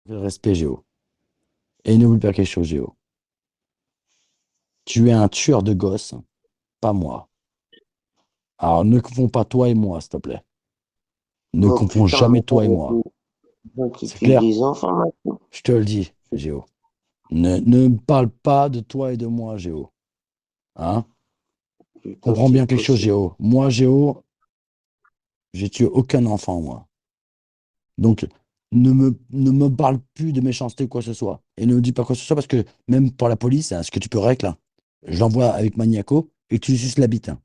Le respect, Géo. Et n'oublie pas quelque chose, Géo. Tu es un tueur de gosses, pas moi. Alors ne confonds pas toi et moi, s'il te plaît. Ne Oh confonds putain, mais jamais ça, toi et moi. tu C'est tues clair? des enfants maintenant. Je te le dis, Géo. Ne me parle pas de toi et de moi, Géo. Hein? Putain, Comprends bien c'est quelque chose, possible. Géo. Moi, Géo, j'ai tué aucun enfant, moi. Donc, ne me parle plus de méchanceté ou quoi que ce soit. Et ne me dis pas quoi que ce soit parce que même pour la police, hein, ce que tu peux régler, là, je l'envoie avec Maniaco et tu lui suces la bite, hein.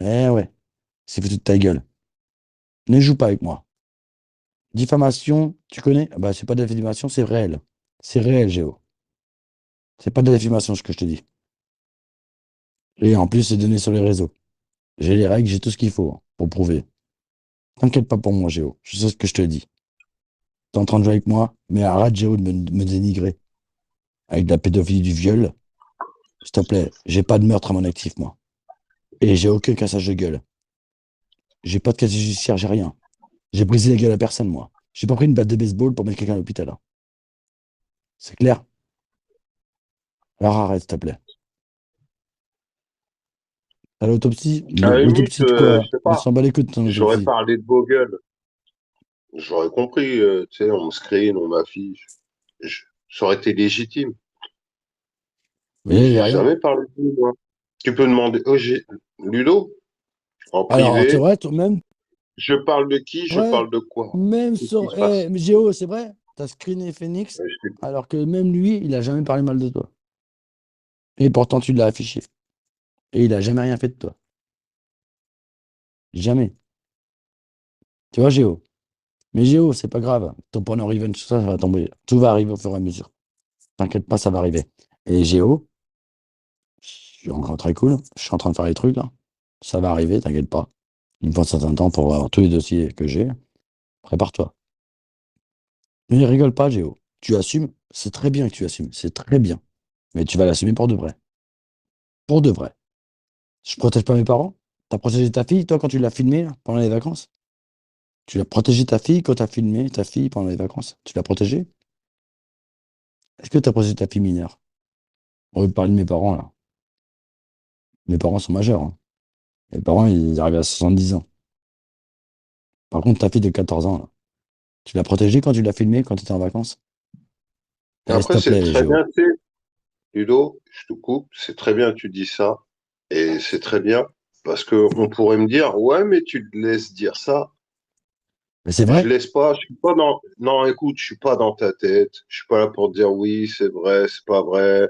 Eh ouais, c'est foutu de ta gueule. Ne joue pas avec moi. Diffamation, tu connais? Ah bah, c'est pas de la diffamation, c'est réel. C'est réel, Géo. C'est pas de la diffamation, ce que je te dis. Et en plus, c'est donné sur les réseaux. J'ai les règles, j'ai tout ce qu'il faut hein, pour prouver. T'inquiète pas pour moi, Géo. Je sais ce que je te dis. T'es en train de jouer avec moi, mais arrête, Géo, de me dénigrer. Avec de la pédophilie, du viol. S'il te plaît, j'ai pas de meurtre à mon actif, moi. Et j'ai aucun cassage de gueule. J'ai pas de casier judiciaire, j'ai rien. J'ai brisé la gueule à personne, moi. J'ai pas pris une batte de baseball pour mettre quelqu'un à l'hôpital, hein. C'est clair? Alors arrête, s'il te plaît. À l'autopsie? À la limite, L'autopsie de quoi? je sais On pas, s'en bat les couilles de ton j'aurais autopsie. parlé de vos gueules. J'aurais compris, tu sais, on me screen, on m'affiche. Ça aurait été légitime. Mais Mais y j'ai a rien. jamais parlé de vous, moi. Tu peux demander, Ludo, en Alors, c'est privé, vrai, même je parle de qui, je vrai, parle de quoi? même Qu'est-ce qui sur. se passe? Mais Géo, c'est vrai, t'as screené Phoenix, alors que même lui, il a jamais parlé mal de toi. Et pourtant, tu l'as affiché. Et il a jamais rien fait de toi. Jamais. Tu vois, Géo? Mais Géo, c'est pas grave. Ton point no revenge, tout ça, ça va tomber. Tout va arriver au fur et à mesure. T'inquiète pas, ça va arriver. Et Géo, je suis encore très cool. Je suis en train de faire les trucs, là. Ça va arriver, t'inquiète pas. Il me faut un certain temps pour avoir tous les dossiers que j'ai. Prépare-toi. Ne rigole pas, Géo. Tu assumes. C'est très bien que tu assumes. C'est très bien. Mais tu vas l'assumer pour de vrai. Pour de vrai. Je protège pas mes parents. T'as protégé ta fille, toi, quand tu l'as filmée là, pendant les vacances? Tu l'as protégé ta fille quand t'as filmé ta fille pendant les vacances? Tu l'as protégée? Est-ce que t'as protégé ta fille mineure? On veut parler de mes parents, là. Mes parents sont majeurs, hein. Mes parents, ils arrivent à 70 ans. Par contre, ta fille de 14 ans, là. Tu l'as protégée quand tu l'as filmée, quand tu étais en vacances? Eh, s'il Après, te c'est plaît, très Géo. bien, tu sais, Ludo, je te coupe, c'est très bien que tu dis ça. Et c'est très bien, parce que on pourrait me dire, ouais, mais tu te laisses dire ça. Mais c'est Je vrai. laisse pas, je suis pas dans, non, écoute, je suis pas dans ta tête. Je suis pas là pour te dire oui, c'est vrai, c'est pas vrai.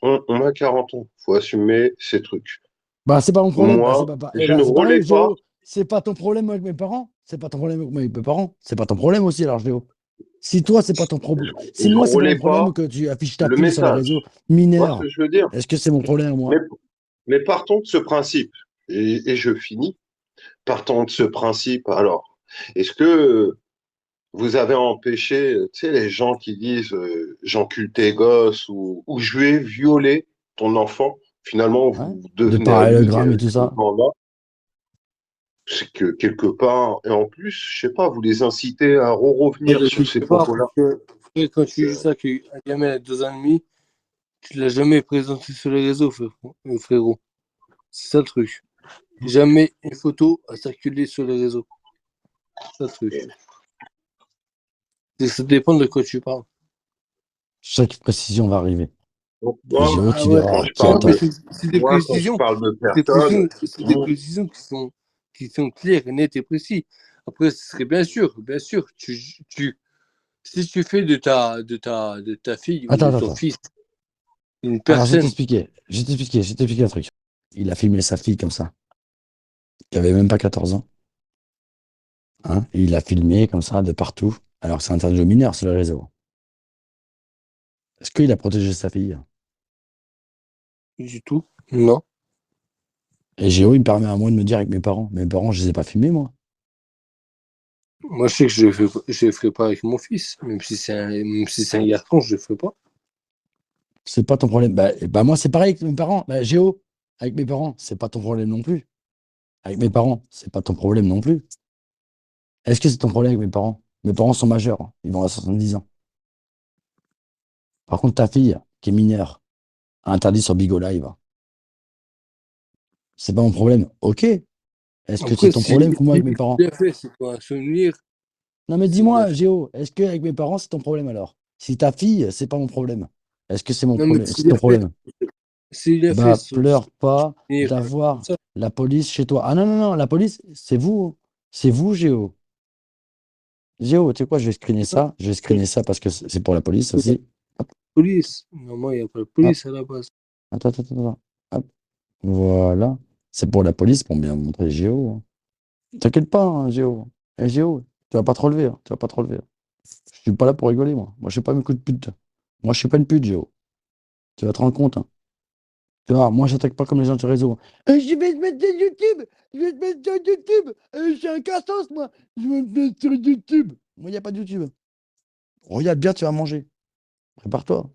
On a 40 ans, faut assumer ces trucs. Bah, c'est pas mon problème. Bah, c'est Moi, pas, eh je ne bah, c'est pareil, relais pas Géo. C'est pas ton problème avec mes parents. C'est pas ton problème avec mes parents. C'est pas ton problème aussi, alors, Géo. Si toi, c'est pas ton problème. Si je moi, c'est pas mon relais pas problème que tu affiches ta le fille sur les réseaux message. Tu vois ce mineurs, que je veux dire? est-ce que c'est mon problème, Mais, moi? mais partons de ce principe, et je finis, partons de ce principe. Alors, est-ce que vous avez empêché, tu sais, les gens qui disent j'encule tes gosses ou je vais violer ton enfant, finalement, Ouais? vous De devenez adultes, il y a parallélogramme et tout ce ça. mouvement-là, c'est que quelque part, et en plus, je sais pas, vous les incitez à Ouais, revenir de sur ces quelque part, propos-là. parce que quand tu dis Euh, ça, qu'un gamin a 2 ans et demi, tu l'as jamais présenté sur les réseaux, frérot. C'est ça le truc. Jamais une photo à circuler sur les réseaux. C'est ça le truc. Ça dépend de quoi tu parles. Chaque précision va arriver. donc Et moi, Géo, Ah tu ouais, quand verras je qui ouais, parle mais attend. de, c'est moi, quand je parle de personnes, c'est des mon- précisions qui sont claires, nettes et précises. Après, ce serait bien sûr, si tu fais de ta fille ou Attends, de attends, ton attends. fils une Alors, je vais personne, t'expliquer. Je vais t'expliquer un truc. Il a filmé sa fille comme ça, qui avait même pas 14 ans. Hein, et il a filmé comme ça de partout. Alors, c'est interdit aux mineurs sur le réseau. Est-ce qu'il a protégé sa fille? du tout, non. Et Géo, il me permet à moi de me dire avec mes parents. Mes parents, je les ai pas filmés, moi. Moi, je sais que je le ferai pas avec mon fils, même si c'est un garçon, je le ferai pas. C'est pas ton problème. Bah, moi, c'est pareil avec mes parents. Bah, Géo, avec mes parents, c'est pas ton problème non plus. Avec mes parents, c'est pas ton problème non plus. Est-ce que c'est ton problème avec mes parents? Mes parents sont majeurs, hein. Ils vont à 70 ans. Par contre, ta fille, qui est mineure, interdit sur Bigo Live. C'est pas mon problème. Ok. Est-ce que c'est Après, ton si problème que moi avec mes parents? bien fait, c'est pas un souvenir, Non, mais c'est bien dis-moi, fait. Géo, est-ce que avec mes parents, c'est ton problème alors? Si ta fille, c'est pas mon problème. Est-ce que c'est mon Non, mais problème? c'est C'est ton bien fait. problème? C'est bien fait, Bah, ce pleure pas souvenir, comme d'avoir ça. la police chez toi. Ah non, non, non, la police, c'est vous. C'est vous, Géo. Géo, tu sais quoi, je vais screener Non, ça. Je vais c'est screener ça parce que c'est pour la police la aussi. Hop, police. Normalement, il n'y a pas de hop, police à la base. attends, attends, attends, attends. Hop, voilà. C'est pour la police pour bien montrer Géo, hein. T'inquiète pas, hein, Géo. Eh, Géo, tu vas pas te relever, hein, tu vas pas te relever. Je suis pas là pour rigoler, moi. Moi, je suis pas mes coups de pute. Moi, je suis pas une pute, Géo. Tu vas te rendre compte, hein. Tu vois, moi, j'attaque pas comme les gens du réseau. Je vais te mettre sur YouTube. Je vais te mettre sur YouTube. Je suis un cassos, moi. Je vais te mettre sur YouTube. Moi, il n'y a pas de YouTube. Regarde bien, tu vas manger. Prépare-toi.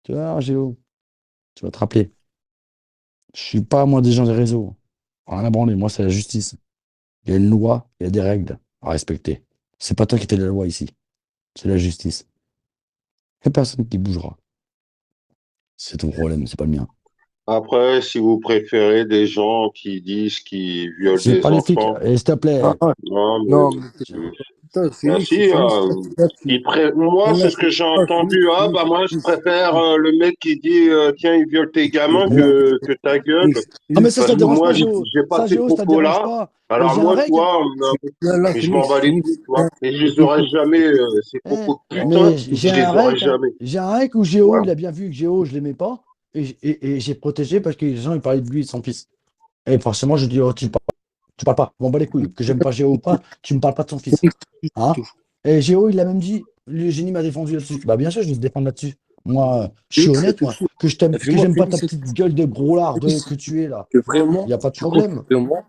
Tu vois, Géo. Tu vas te rappeler. Je suis pas, moi, des gens des réseaux. Rien à branler. Moi, c'est la justice. Il y a une loi, il y a des règles à respecter. C'est pas toi qui fais la loi ici. C'est la justice. Il n'y a personne qui bougera. C'est ton problème, c'est pas le mien. Après, si vous préférez des gens qui disent qu'ils violent C'est des pas les flics. enfants, Et s'il te Ah, plaît. ah, non, non, mais mais t'es euh, putain, bah Félix, si, Félix, là, moi, c'est là, ce que j'ai ah, Félix, entendu. Ah, Félix, bah moi, je Félix, préfère Félix, le mec qui dit, tiens, il viole tes gamins Félix, que ta gueule. Félix, Ah, mais Félix, ça Parce te que dérange moi, pas, Félix, Géo. j'ai pas Ça, ces Géo, ça te dérange propos-là. pas. Alors J'ai un moi, rec. toi, là, là, mais je m'en Félix, bats les Félix, couilles, tu vois. Et je les aurais écoute, jamais, ces Eh, propos de putain, mais j'ai je un les aurais rec, hein. jamais. J'ai un rec où Ouais. Géo, il a bien vu que Géo, je l'aimais pas. Et j'ai protégé parce que les gens, ils parlaient de lui et de son fils. Et forcément, je dis, oh, tu parles pas. Bon, bah les couilles. Que j'aime pas Géo ou pas, tu me parles pas de son fils. Félix, Hein? tout, Et Géo, il a même dit, le génie m'a défendu là-dessus. Bah bien sûr, je vais te défendre là-dessus. Moi, je suis Félix, honnête, c'est moi. fou. Que Fais-moi, j'aime pas ta Félix, petite gueule de gros lard Félix, que tu es là. que Il vraiment, n'y a pas de tu crois que problème. vraiment,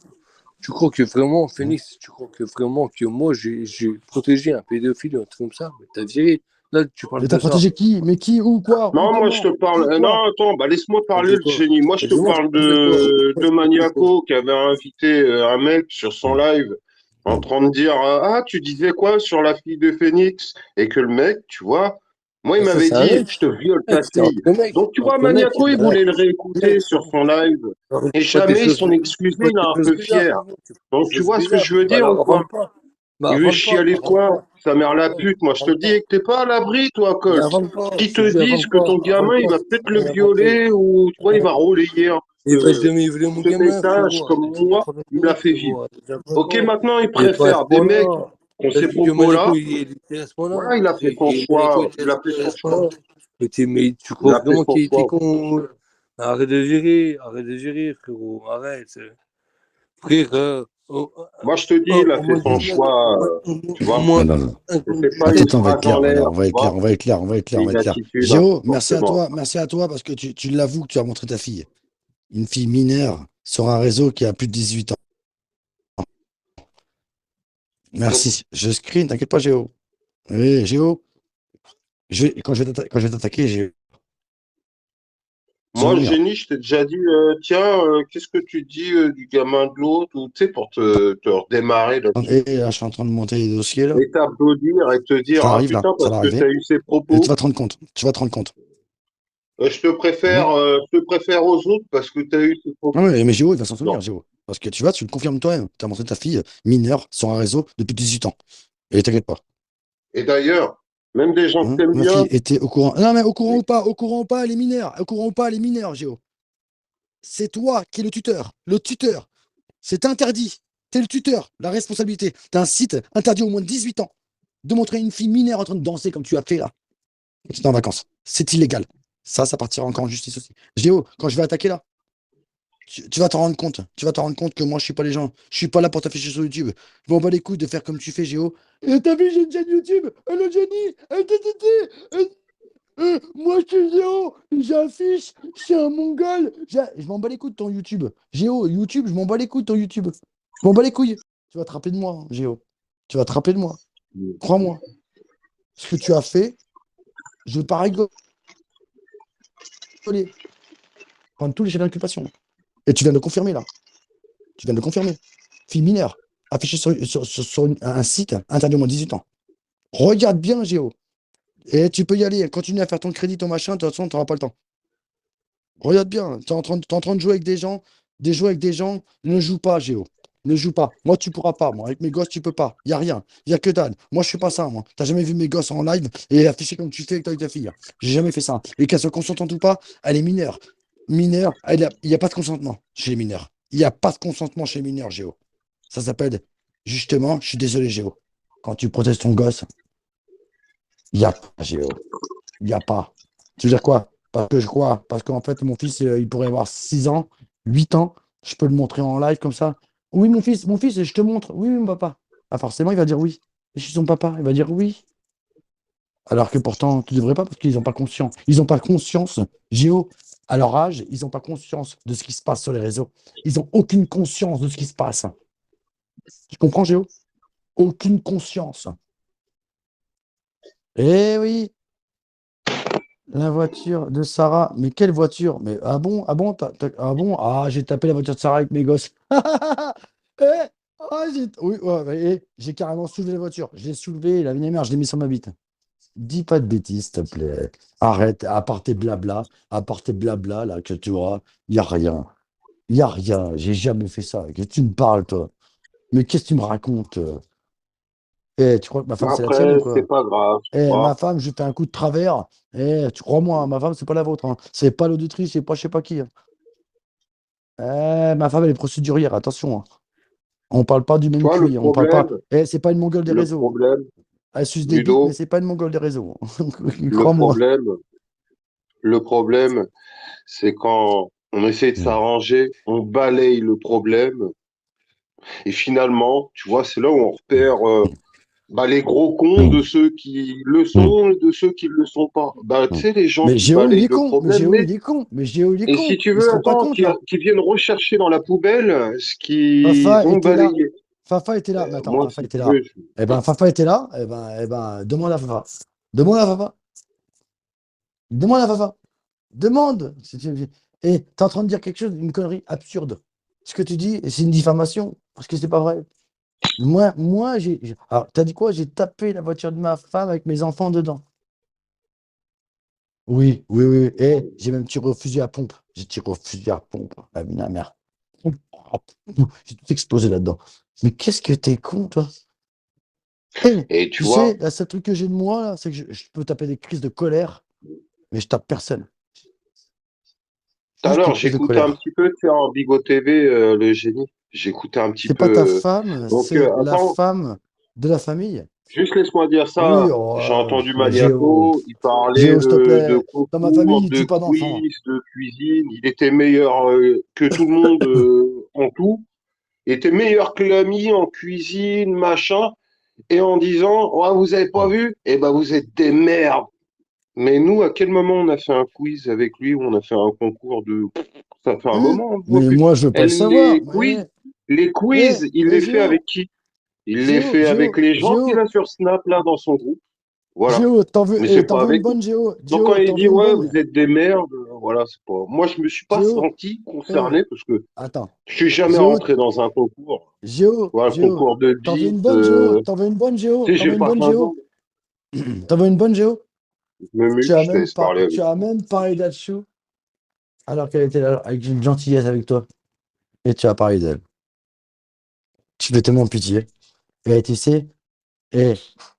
tu crois que vraiment, Hein. Phoenix, tu crois que vraiment que moi, j'ai protégé un pédophile ou un truc comme ça? Mais t'as viré. Là, tu parles Mais de t'as ça. protégé qui? Mais qui? Où? Quoi? Où? Non, moi je te Comment? parle. Qui? Non, Quoi? attends, bah laisse-moi Tu parles parler de le quoi? génie. Moi je te Dis-moi, tu parle parles de quoi? de Tu parles de quoi? Maniaco qui avait invité un mec sur son Hum, live en hum. train de dire ah, tu disais quoi sur la fille de Phoenix? Et que le mec, tu vois, moi il Mais ça, m'avait c'est un dit mec. je te viole ta C'est fille. entre mecs. Donc tu vois, Entre mecs, Maniaco, il là, voulait le mec, réécouter c'est sur bon. son live. Alors, Et pas des jamais ils choses, sont excusés, pas il est des un choses peu bizarres, fier. frérot. Tu fais des Donc tu choses vois ce que bizarres. je veux Bah, dire ou alors, quoi? avale pas. Bah, Il veut avale pas. chialer Avale quoi? pas. Sa mère la Ouais, pute. Moi, je te avale dis pas. que t'es pas à l'abri, toi, Mais Colt. avale pas. Qui Je te te dis, avale disent que pas. ton Avale gamin, il pas. va peut-être le Rien inventé. violer ou, tu vois, il va relayer Il va jamais violer mon ce gamin, message frérot. comme Arrête de moi, prendre il la l'a tête, fait vivre. frérot. Arrête de prendre Ok, la tête. maintenant, il Il est pas à ce préfère des mecs point-là. qui ont T'as ces vu que Maniaco, propos-là. il était à ce point-là. Voilà, il a fait son Et Maniaco choix. était Il a fait à son ce choix. point-là. Mais tu Il crois a fait vraiment son qu'il était choix. con? Arrête de gérer, frérot. Arrête. Frère, Moi, je te dis, il a au fait moins son 19, choix, tu au vois. moins Non, non, non. un C'était conduit. pas Attends, une attends, on va être phrase clair. en l'air, On va tu être clair, vois. on va être clair, on va être clair, C'est on va une être clair. attitude, hein, Géo, forcément. merci à toi parce que tu l'avoues que tu as montré ta fille. Une fille mineure sur un réseau qui a plus de 18 ans. Merci. Je screen, t'inquiète pas, Géo. Oui, Géo, quand je vais t'attaquer, j'ai Moi, mon mur. génie, je t'ai déjà dit, tiens, qu'est-ce que tu dis du gamin de l'autre, ou tu sais, pour te redémarrer là-dessus. Et là, je suis en train de monter les dossiers, là. Et t'applaudir et te dire, Ça ah arrive, là. putain, Ça parce va que tu arriver. as eu ces Et tu propos, vas te rendre compte. Tu vas te rendre compte. Hein. je te préfère aux autres parce que tu as eu ces Ah propos. ouais, mais Géo, il va s'en souvenir, Non. Géo. Parce que tu vois, tu le confirmes toi-même. Tu as montré ta fille mineure sur un réseau depuis 18 ans. Et t'inquiète pas. Et d'ailleurs, même des gens que Hein. t'aimes Ma bien, fille était au courant. Non, mais au courant ou pas, elle est mineure. Au courant ou pas, elle est mineure, Géo. C'est toi qui es le tuteur. Le tuteur. C'est interdit. T'es le tuteur. La responsabilité. T'as un site interdit au moins de 18 ans de montrer une fille mineure en train de danser comme tu as fait là. C'est en vacances. C'est illégal. Ça partira encore en justice aussi. Géo, quand je vais attaquer là, tu vas t'en rendre compte. Tu vas t'en rendre compte que moi, je suis pas les gens. Je suis pas là pour t'afficher sur YouTube. Je m'en bats les couilles de faire comme tu fais, Géo. T'as vu, j'ai une chaîne YouTube. Le génie. Moi, je suis Géo. J'affiche. Je suis un mongol. Je m'en bats les couilles de ton YouTube. Géo, YouTube, je m'en bats les couilles de ton YouTube. Je m'en bats les couilles. Tu vas te rappeler de moi, hein, Géo. Tu vas te rappeler de moi. Crois-moi. Ce que tu as fait, je ne veux pas rigoler. Prendre tous les chefs d'inculpation. Et tu viens de le confirmer là. Tu viens de le confirmer. Fille mineure, affichée sur un site interdit au moins de 18 ans. Regarde bien, Géo. Et tu peux y aller. Continue à faire ton crédit, ton machin. De toute façon, tu n'auras pas le temps. Regarde bien. T'es en train de jouer avec des gens. Jouer avec des gens. Ne joue pas, Géo. Ne joue pas. Moi, tu pourras pas. Moi, avec mes gosses, tu peux pas. Il n'y a rien. Il n'y a que dalle. Moi, je fais pas ça, moi. T'as jamais vu mes gosses en live et afficher comme tu fais avec ta fille. J'ai jamais fait ça. Et qu'elle soit consentante ou pas, elle est mineure. Mineure, il n'y a pas de consentement chez les mineurs. Il n'y a pas de consentement chez les mineurs, Géo. Ça s'appelle, justement, je suis désolé, Géo. Quand tu protèges ton gosse, il n'y a pas, Géo. Il n'y a pas. Tu veux dire quoi? Parce que je crois. Parce qu'en fait, mon fils, il pourrait avoir 6 ans, 8 ans. Je peux le montrer en live comme ça. Oui, mon fils, je te montre. Oui, oui, mon papa. Ah, forcément, il va dire oui. Je suis son papa. Il va dire oui. Alors que pourtant, tu ne devrais pas parce qu'ils n'ont pas conscience. Ils n'ont pas conscience, Géo, à leur âge, ils n'ont pas conscience de ce qui se passe sur les réseaux. Ils n'ont aucune conscience de ce qui se passe. Tu comprends, Géo? Aucune conscience. Eh oui, la voiture de Sarah. Mais quelle voiture? Mais ah bon? Ah bon? Ah bon? Ah, j'ai tapé la voiture de Sarah avec mes gosses. Eh, oui, ouais, ouais, j'ai carrément soulevé la voiture. Je l'ai soulevée, la mère, je l'ai mis sur ma bite. Dis pas de bêtises, s'il te plaît. Arrête, à part tes blabla, là, que tu vois, il n'y a rien. Il n'y a rien. J'ai jamais fait ça. Qu'est-ce que tu me parles, toi? Mais qu'est-ce que tu me racontes? Tu crois que ma femme, c'est la tienne ou Après, c'est quoi? pas grave, tu Ma vois. femme, je lui fais un coup de travers. Tu crois-moi, ma femme, c'est pas la vôtre, hein. C'est pas l'auditrice, c'est pas je sais pas qui, hein. Ma femme, elle est procédurière, attention, hein. On parle pas du Tu même vois, cuit. On parle pas. C'est pas une mongole des le réseaux. problème, Elle suce des bites, mais Ludo, c'est pas une mongole des réseaux. le Crois-moi. problème, le problème, c'est quand on essaie de Mm. s'arranger, on balaye le problème, et finalement, tu vois, c'est là où on repère les gros cons Mm. de ceux qui le Mm. sont et de ceux qui ne le sont pas. Tu Mm. sais, les gens Mais qui Géo, il balayent est le con. Mais problème, Géo, mais, il est con. Mais Géo, il est et si con. tu Il se veux, rend pas attends, compte, là. qui viennent rechercher dans la poubelle ce qu'ils Fafa ont était là. balayé. Fafa était là. Mais attends, Moi, Fafa si était tu là. veux, Fafa était là. Demande à Fafa. Demande à Fafa. Demande à Fafa. Demande. Si tu... Et t'es en train de dire quelque chose, une connerie absurde. Ce que tu dis, c'est une diffamation. Parce que c'est pas vrai. Alors, t'as dit quoi? J'ai tapé la voiture de ma femme avec mes enfants dedans. Oui, oui, oui. Et j'ai même tiré au fusil à pompe. J'ai tiré au fusil à pompe. La vie de ma mère. J'ai tout explosé là-dedans. Mais qu'est-ce que t'es con, toi? et tu Tu sais, vois, le seul truc que j'ai de moi, là, c'est que je peux taper des crises de colère, mais je tape personne. tout à Juste des l'heure, crises de j'écoutais un colère. petit peu, tu sais, en Bigot TV, le génie. J'écoutais un petit C'est pas peu. ta femme, Donc, c'est la attends, femme de la famille. juste laisse-moi dire Oui, ça. J'ai entendu Géo, Maniaco, il parlait Géo, s'il te de plaît. Dans ma concours, famille, il de tue pas d'enfants. quiz, de cuisine. Il était meilleur que tout le monde en tout. Il était meilleur que l'ami en cuisine, machin. Et en disant, ouais, vous avez pas vu? Eh ben, vous êtes des merdes. Mais nous, à quel moment on a fait un quiz avec lui ou on a fait un concours de... Ça fait un moment, on ne voit Mais plus. moi, je veux pas le savoir. Les quiz, il les fait Géo, avec qui? Il les fait avec les gens qu'il Géo, a sur Snap, là, dans son groupe. Voilà. Géo, Mais c'est t'en pas veux une avec bonne, nous. Géo? Donc quand Géo, il t'en dit, veux une ouais, vous bonne? êtes des merdes, voilà, c'est pas... Moi, je me suis pas Géo, senti eh, concerné parce que attends. je suis jamais Géo, rentré dans un concours. Géo, Voilà, le Géo, concours de t'en veux beat. une bonne, Géo? T'en veux une bonne, Géo? Tu sais, T'en j'ai veux une pas bonne, 15 ans. Géo? T'en veux une bonne, Géo? Je me mute, je te laisse parler Tu avec. as même parlé d'Atchou alors qu'elle était là avec une gentillesse avec toi. Et tu as parlé d'elle. Tu fais tellement pitié. Et tu sais, et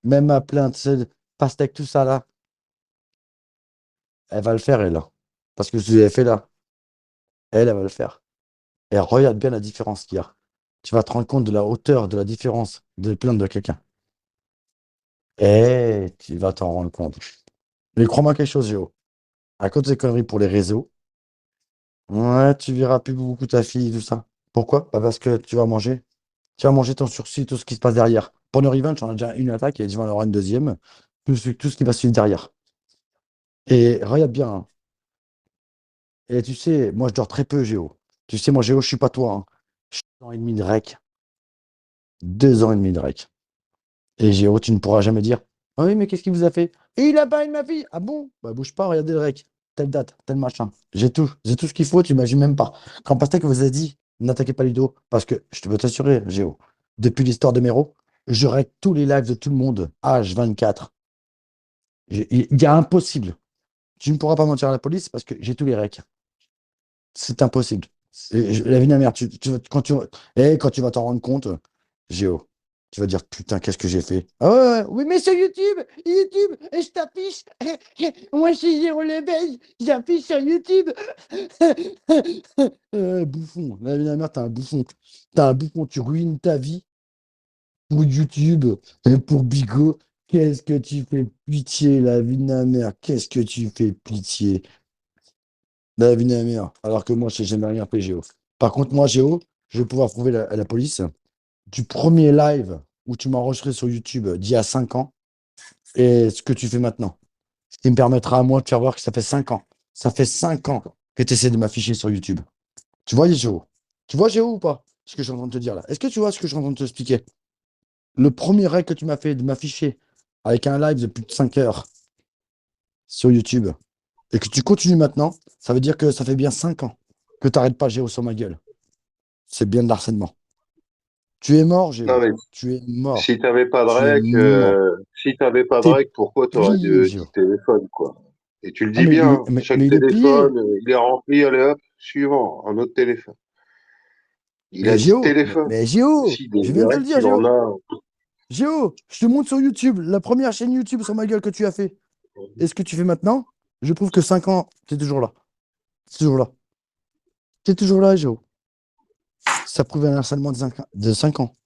même ma plainte, c'est pastèque, tout ça là, elle va le faire, elle, là. Parce que je l'ai fait là. Elle va le faire. Et regarde bien la différence qu'il y a. Tu vas te rendre compte de la hauteur, de la différence de plainte de quelqu'un. Et tu vas t'en rendre compte. Mais crois-moi quelque chose, Géo. À cause de ces conneries pour les réseaux, ouais, tu verras plus beaucoup ta fille, tout ça. Pourquoi? Bah parce que tu vas manger. Tu vas manger ton sursis, tout ce qui se passe derrière. Pour le revenge, on a déjà une attaque et tu vas en avoir une deuxième. Plus tout ce qui va suivre derrière. Et regarde bien, hein. Et tu sais, moi je dors très peu, Géo. Tu sais, moi, Géo, je suis pas toi, hein. Je suis 2 ans et demi de rec. 2 ans et demi de rec. Et Géo, tu ne pourras jamais dire ah oui, mais qu'est-ce qu'il vous a fait? Et il a parlé de ma fille! Ah bon? Bah bouge pas, regardez le rec. Telle date, tel machin. J'ai tout ce qu'il faut, tu imagines même pas. Quand Pastèque vous a dit n'attaquez pas Ludo, parce que je te veux t'assurer, Géo, depuis l'histoire de Méro. Je règle tous les lives de tout le monde, H24. Il y a impossible. Tu ne pourras pas mentir à la police parce que j'ai tous les recs. C'est impossible. La vie de ma mère, quand tu vas t'en rendre compte, Géo, tu vas dire putain, qu'est-ce que j'ai fait? Ah ouais, oui, mais sur YouTube, et je t'affiche. Moi, je suis Géo Lebeil, j'affiche sur YouTube. Bouffon, la vie de ma mère, t'es un bouffon. T'es un bouffon, tu ruines ta vie pour YouTube et pour Bigot. Qu'est-ce que tu fais pitié, la vie de ma mère? Qu'est-ce que tu fais pitié? La vie de ma mère. Alors que moi, je n'ai jamais rien fait, Géo. Par contre, moi, Géo, je vais pouvoir prouver à la police du premier live où tu m'as enregistré sur YouTube d'il y a 5 ans et ce que tu fais maintenant. Ce qui me permettra à moi de faire voir que ça fait 5 ans. Ça fait 5 ans que tu essaies de m'afficher sur YouTube. Tu vois, Géo? Tu vois, Géo, ou pas? Ce que je suis en train de te dire là. Est-ce que tu vois ce que je suis en train de te expliquer? Le premier règle que tu m'as fait de m'afficher avec un live de plus de 5 heures sur YouTube et que tu continues maintenant, ça veut dire que ça fait bien 5 ans que tu n'arrêtes pas Géo sur ma gueule. C'est bien de l'harcèlement. Tu es mort, Non, Géo. mais Tu es mort. si t'avais pas de Tu es règles, mort. si t'avais pas de T'es règles, pourquoi t'aurais plié, dit Géo. téléphone, quoi? Et tu le Ah, dis bien, hein, chaque mais il est plié. téléphone, il est rempli, allez hop, suivant, un autre téléphone. Il Mais a dit Géo, téléphone. Géo, Si, je des viens de te le règles, dire, il en Géo. a. Géo, je te montre sur YouTube, la première chaîne YouTube sur ma gueule que tu as fait. Et ce que tu fais maintenant, je prouve que 5 ans, tu es toujours là. C'est toujours là. Tu es toujours là, Géo. Ça prouve un harcèlement de 5 ans.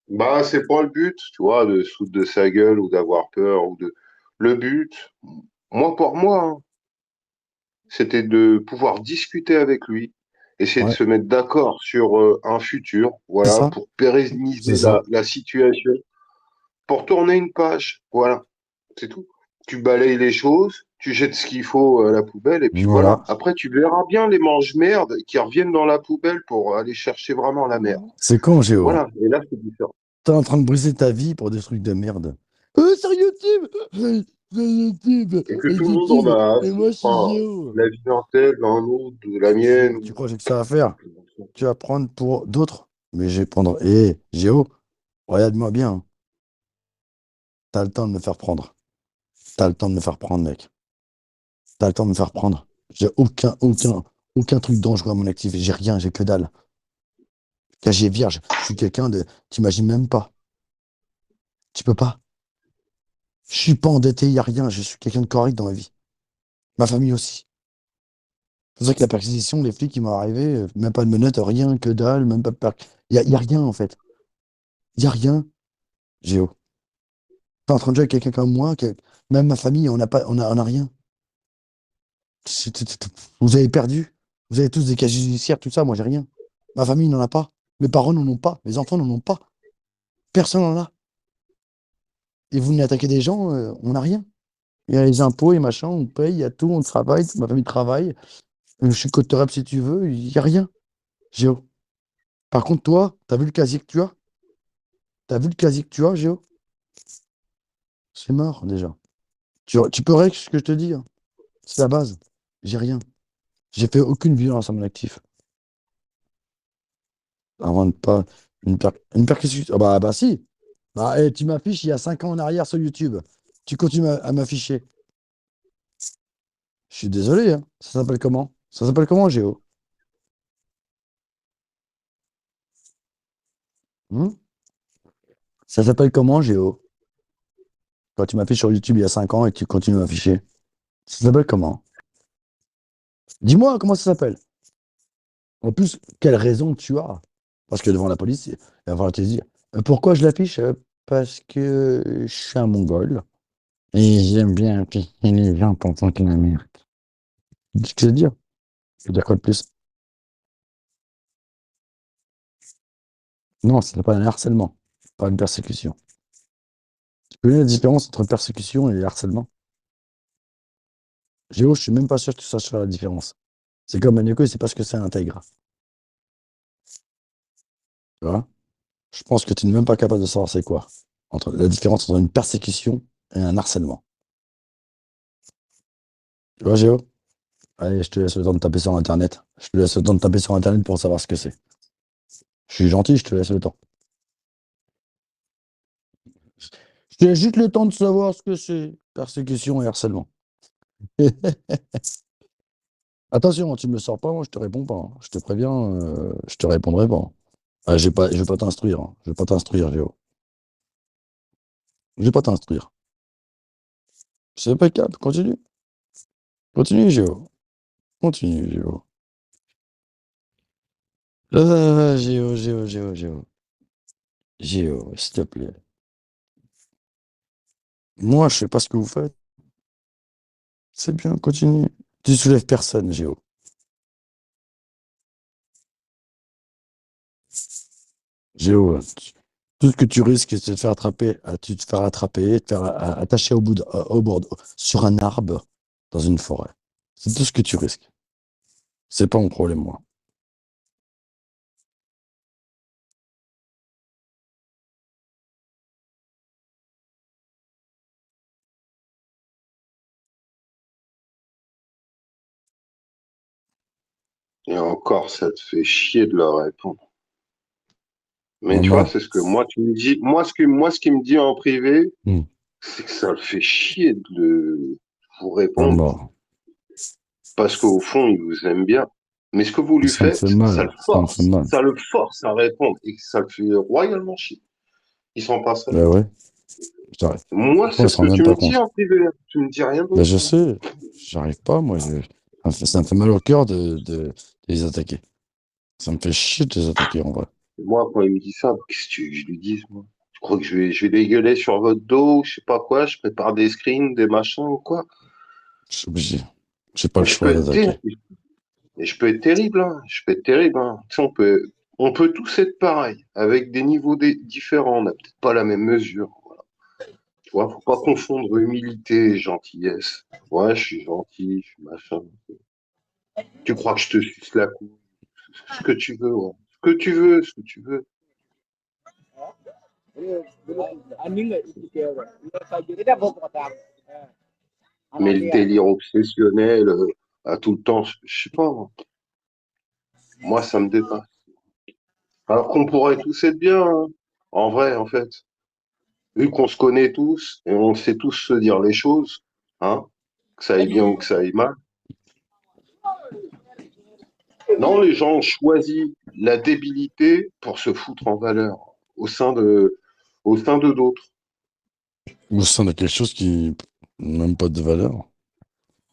Bah, c'est pas le but, tu vois, de se foutre de sa gueule ou d'avoir peur ou de. Le but, moi pour moi, hein, c'était de pouvoir discuter avec lui, essayer de Ouais, se mettre d'accord sur un futur, c'est voilà, ça. pour C'est pérenniser ça. la situation, pour tourner une page, voilà, c'est tout. Tu balayes les choses, tu jettes ce qu'il faut à la poubelle, et puis voilà. Voilà. Après, tu verras bien les mange-merdes qui reviennent dans la poubelle pour aller chercher vraiment la merde. C'est con, Géo. Voilà, et là, c'est différent. T'es en train de briser ta vie pour des trucs de merde. Sur YouTube! Sur YouTube! Et que tout le monde en YouTube! a Et assez. moi, je suis Enfin, Géo! la vie d'un tel, d'un autre, de la mienne. Géo, tu crois que j'ai que ça à faire? Tu vas prendre pour d'autres? Mais je vais prendre. Géo, regarde-moi bien, hein. T'as le temps de me faire prendre. T'as le temps de me faire prendre, mec. T'as le temps de me faire prendre. J'ai aucun truc dangereux à mon actif. J'ai rien, j'ai que dalle. Casier vierge. Je suis quelqu'un de. T'imagines même pas. Tu peux pas. Je suis pas endetté, y a rien. Je suis quelqu'un de correct dans ma vie. Ma famille aussi. C'est pour ça que la perquisition, les flics, ils m'ont arrivé, même pas de menottes, rien, que dalle, même pas de y a rien, en fait. Y a rien, Géo. T'es en train de jouer avec quelqu'un comme moi, même ma famille, on n'a pas, on a rien. Vous avez perdu. Vous avez tous des casiers judiciaires, tout ça, moi j'ai rien. Ma famille n'en a pas. Mes parents n'en ont pas. Mes enfants n'en ont pas. Personne n'en a. Et vous venez attaquer des gens, on n'a rien. Il y a les impôts et machin, on paye, il y a tout, on travaille, ma famille travaille. Je suis côte si tu veux, il n'y a rien, Géo. Par contre, toi, t'as vu le casier que tu as? T'as vu le casier que tu as, Géo? C'est mort déjà. Tu peux régler ce que je te dis, hein. C'est la base. J'ai rien. J'ai fait aucune violence à mon actif. Avant de pas. Une perquisition. Ah bah si. Bah, tu m'affiches il y a 5 ans en arrière sur YouTube. Tu continues à m'afficher. Je suis désolé, hein. Ça s'appelle comment? Ça s'appelle comment, Géo? Hmm. Ça s'appelle comment, Géo? Quand tu m'affiches sur YouTube il y a 5 ans et que tu continues à m'afficher. Ça s'appelle comment? Dis-moi comment ça s'appelle. En plus, quelle raison tu as? Parce que devant la police, il va falloir te dire pourquoi je l'affiche? Parce que je suis un mongol. Et j'aime bien afficher les gens pensant qu'ils la merde. C'est ce que je veux dire. Je veux dire quoi de plus? Non, ça s'appelle un harcèlement, pas une persécution. Tu connais la différence entre persécution et harcèlement? Géo, je suis même pas sûr que tu saches faire la différence. C'est comme un écho, il sait pas ce que c'est intègre. Tu vois? Je pense que tu n'es même pas capable de savoir c'est quoi. Entre la différence entre une persécution et un harcèlement. Tu vois, Géo? Allez, je te laisse le temps de taper sur Internet. Je te laisse le temps de taper sur Internet pour savoir ce que c'est. Je suis gentil, je te laisse le temps. J'ai juste le temps de savoir ce que c'est. Persécution et harcèlement. Attention, tu me sors pas, moi je te réponds pas, hein. Je te préviens, je te répondrai pas. Ah, je vais pas t'instruire, hein. Je vais pas t'instruire, Géo. Je vais pas t'instruire. C'est pas capable, continue. Continue, Géo. Continue, Géo. Géo, Géo, Géo, Géo. Géo, s'il te plaît. Moi, je sais pas ce que vous faites. C'est bien, continue. Tu soulèves personne, Géo. Géo, tout ce que tu risques, c'est de te faire attraper, tu te faire attraper, te faire attacher au bord, sur un arbre, dans une forêt. C'est tout ce que tu risques. C'est pas mon problème, moi. Et encore, ça te fait chier de leur répondre. Mais Non, tu vois, non. c'est ce que moi, tu me dis. Moi, ce qu'il me dit en privé, Hmm. c'est que ça le fait chier de vous Non, répondre non. parce qu'au fond, il vous aime bien. Mais ce que vous lui Ça me fait faites, mal. Ça me fait mal. ça le force à répondre et que ça le fait royalement chier. Il s'en passerait. Ben ouais, j'arrive. Moi, On c'est se ce rend que même tu pas me dis compte. en privé. Tu me dis rien Ben d'autre. je sais, j'arrive pas, moi. Ça me fait mal au cœur de les attaquer. Ça me fait chier de les attaquer, en vrai. Et moi, quand il me dit ça, qu'est-ce que tu veux que je lui dise, moi? Tu crois que je vais dégueuler sur votre dos, je sais pas quoi, je prépare des screens, des machins ou quoi? Je suis obligé. J'ai pas Et le je peux choix être d'attaquer. Et je peux être terrible, hein. Je peux être terrible, hein. Tu sais, on peut tous être pareils, avec des niveaux différents. On n'a peut-être pas la même mesure. Voilà. Tu vois, faut pas confondre humilité et gentillesse. Ouais, je suis gentil, je suis machin. Tu crois que je te suce la couille? Ce que tu veux, ouais. Ce que tu veux, ce que tu veux. Mais le délire obsessionnel, à tout le temps, je sais pas, moi, ça me dépasse. Alors qu'on pourrait tous être bien, hein. En vrai, en fait. Vu qu'on se connaît tous et on sait tous se dire les choses, hein, que ça aille bien ou que ça aille mal. Non, les gens ont choisi la débilité pour se foutre en valeur au sein de d'autres. Au sein de quelque chose qui n'a même pas de valeur.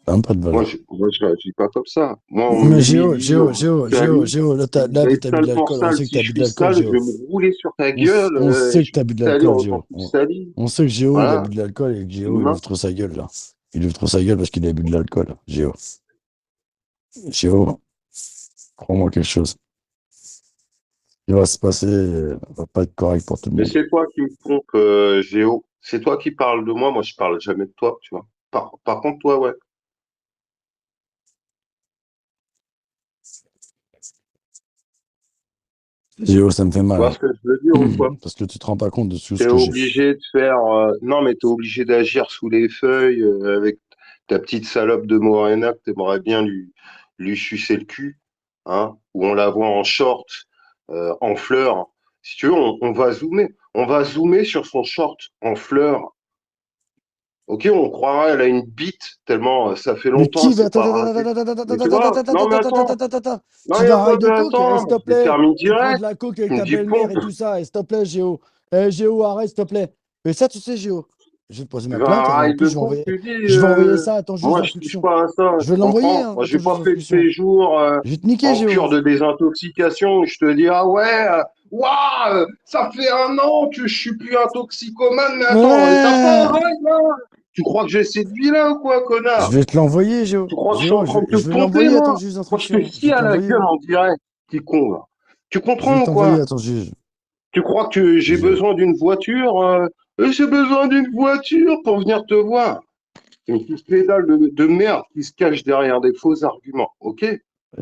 Même pas de valeur. Moi, je réagis pas comme ça. Moi, on Mais Géo, m'humilie, on Géo, me Géo, Géo, salit. Géo, Tu là, vas être t'as bu de sale pour l'alcool. On sale. sait que Si t'as je bu de suis l'alcool, sale, je vais Géo. me rouler sur ta gueule. On sait Je que vais t'as bu de te salir l'alcool, autant Géo. que tu salis. On sait que Géo, il a bu Voilà, de l'alcool et que c'est Géo, il humain. ouvre trop sa gueule, là. Il ouvre trop sa gueule parce qu'il a bu de l'alcool, Géo. Géo, crois-moi quelque chose. Il va se passer, va pas être correct pour tout le Mais monde. c'est toi qui me pompe, Géo. C'est toi qui parles de moi. Moi, je parle jamais de toi, tu vois. Par contre, toi, ouais. Géo, ça me fait Tu mal, vois ce que je veux dire ou hein. quoi? Parce que tu te rends pas compte de tout ce T'es que j'ai. obligé de faire. Non, mais t'es obligé d'agir sous les feuilles avec ta petite salope de Morena que t'aimerais bien lui sucer le cul, hein, où on la voit en short, en fleurs. Si tu veux, on va zoomer. On va zoomer sur son short en fleurs. Ok, on croirait elle a une bite tellement ça fait Mais longtemps, qui va... c'est Attends, pas attends, attends, rasé. attends, attends, Mais attends, tu attends, vois, attends, non mais attends, attends, attends, attends, attends. non, Tu il n'y vas a pas rail de coke, d'attends, s'il te je plaît. termine Tu prends de direct. la coke Tu avec me ta dis belle-mère pompe, et tout ça, s'il te plaît, Géo. Géo, arrête, s'il te plaît. Mais ça, tu sais, Géo, je vais te poser tu ma vas à plainte un et en rail plus, de coupe, tu dis, je vais envoyer ça à ton juge moi je touche d'instruction. pas à ça, Je tu vais l'envoyer, comprends? hein, Moi à ton j'ai juge pas fait de d'instruction. séjour Je vais te niquer, en Géo. cure de désintoxication, je te dis, ah ouais, waouh, ça fait un an que je suis plus un toxicomane, mais attends, et t'as pas un Ouais. rail là? Tu crois que j'ai ces vilain ou quoi, Je connard? vais te l'envoyer, Géo. Tu crois que je suis en Géo, train de te je vais pomper, l'envoyer à ton moi? juge Je crois que je te d'instruction. Je scie vais à la t'envoyer. gueule en direct, petit con, là. Tu Je vais comprends ou t'envoyer quoi? à ton juge. Tu crois que j'ai Géo. besoin d'une voiture? J'ai besoin d'une voiture pour venir te voir. C'est une petite pédale de merde qui se cache derrière des faux arguments, ok?